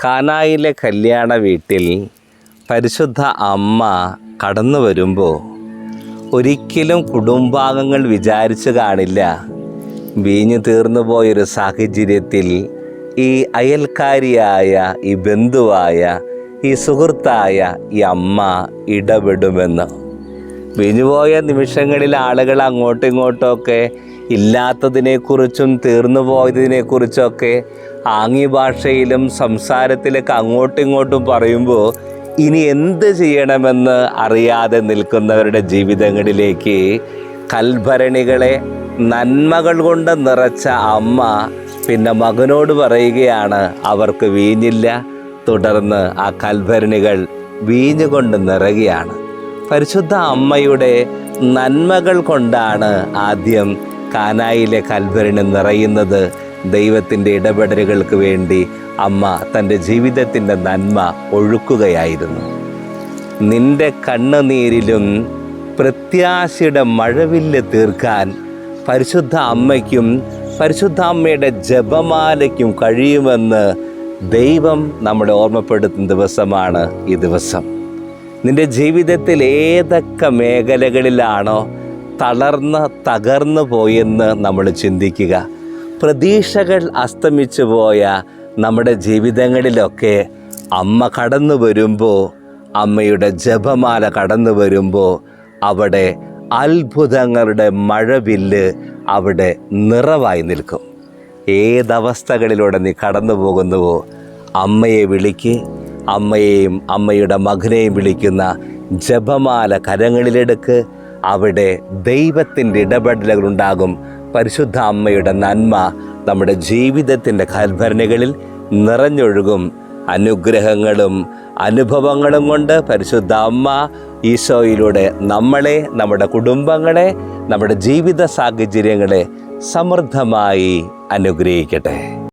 കാനായിലെ കല്യാണ വീട്ടിൽ പരിശുദ്ധ അമ്മ കടന്നു വരുമ്പോൾ ഒരിക്കലും കുടുംബാംഗങ്ങൾ വിചാരിച്ചു കാണില്ല വീഞ്ഞു തീർന്നു പോയൊരു സാഹചര്യത്തിൽ ഈ അയൽക്കാരിയായ, ഈ ബന്ധുവായ, ഈ സുഹൃത്തായ ഈ അമ്മ ഇടപെടുമെന്ന്. വീഞ്ഞുപോയ നിമിഷങ്ങളിൽ ആളുകൾ അങ്ങോട്ടും ഇങ്ങോട്ടുമൊക്കെ ഇല്ലാത്തതിനെക്കുറിച്ചും തീർന്നു പോയതിനെക്കുറിച്ചൊക്കെ ആംഗ്യ ഭാഷയിലും സംസാരത്തിലൊക്കെ അങ്ങോട്ടും ഇങ്ങോട്ടും പറയുമ്പോൾ ഇനി എന്ത് ചെയ്യണമെന്ന് അറിയാതെ നിൽക്കുന്നവരുടെ ജീവിതങ്ങളിലേക്ക് കൽഭരണികളെ നന്മകൾ കൊണ്ട് നിറച്ച അമ്മ പിന്നെ മകനോട് പറയുകയാണ് അവർക്ക് വീഞ്ഞില്ല. തുടർന്ന് ആ കൽഭരണികൾ വീഞ്ഞുകൊണ്ട് നിറയുകയാണ്. പരിശുദ്ധ അമ്മയുടെ നന്മകൾ കൊണ്ടാണ് ആദ്യം കാനായിലെ കൽഭരണി നിറയുന്നത്. ദൈവത്തിൻ്റെ ഇടപെടലുകൾക്ക് വേണ്ടി അമ്മ തൻ്റെ ജീവിതത്തിൻ്റെ നന്മ ഒഴുക്കുകയായിരുന്നു. നിന്റെ കണ്ണുനീരിലും പ്രത്യാശയുടെ മഴവില്ല് തീർക്കാൻ പരിശുദ്ധ അമ്മയ്ക്കും പരിശുദ്ധ അമ്മയുടെ ജപമാലയ്ക്കും കഴിയുമെന്ന് ദൈവം നമ്മളെ ഓർമ്മപ്പെടുത്തുന്ന ദിവസമാണ് ഈ ദിവസം. നിൻ്റെ ജീവിതത്തിൽ ഏതൊക്കെ മേഖലകളിലാണോ തകർന്നു പോയെന്ന് നമ്മൾ ചിന്തിക്കുക. പ്രതീക്ഷകൾ അസ്തമിച്ചു പോയ നമ്മുടെ ജീവിതങ്ങളിലൊക്കെ അമ്മ കടന്നു വരുമ്പോൾ, അമ്മയുടെ ജപമാല കടന്നു വരുമ്പോൾ അവിടെ അത്ഭുതങ്ങളുടെ മഴവില്ല് അവിടെ നിറവായി നിൽക്കും. ഏതവസ്ഥകളിലൂടെ നീ കടന്നു പോകുന്നുവോ അമ്മയെ വിളിക്ക്. അമ്മയെയും അമ്മയുടെ മകനെയും വിളിക്കുന്ന ജപമാല കരങ്ങളിലെടുക്ക്. അവിടെ ദൈവത്തിൻ്റെ ഇടപെടലുകളുണ്ടാകും. പരിശുദ്ധ അമ്മയുടെ നന്മ നമ്മുടെ ജീവിതത്തിൻ്റെ കൽഭരണികളിൽ നിറഞ്ഞൊഴുകും. അനുഗ്രഹങ്ങളും അനുഭവങ്ങളും കൊണ്ട് പരിശുദ്ധ അമ്മ ഈശോയിലൂടെ നമ്മളെ, നമ്മുടെ കുടുംബങ്ങളെ, നമ്മുടെ ജീവിത സാഹചര്യങ്ങളെ സമൃദ്ധമായി അനുഗ്രഹിക്കട്ടെ.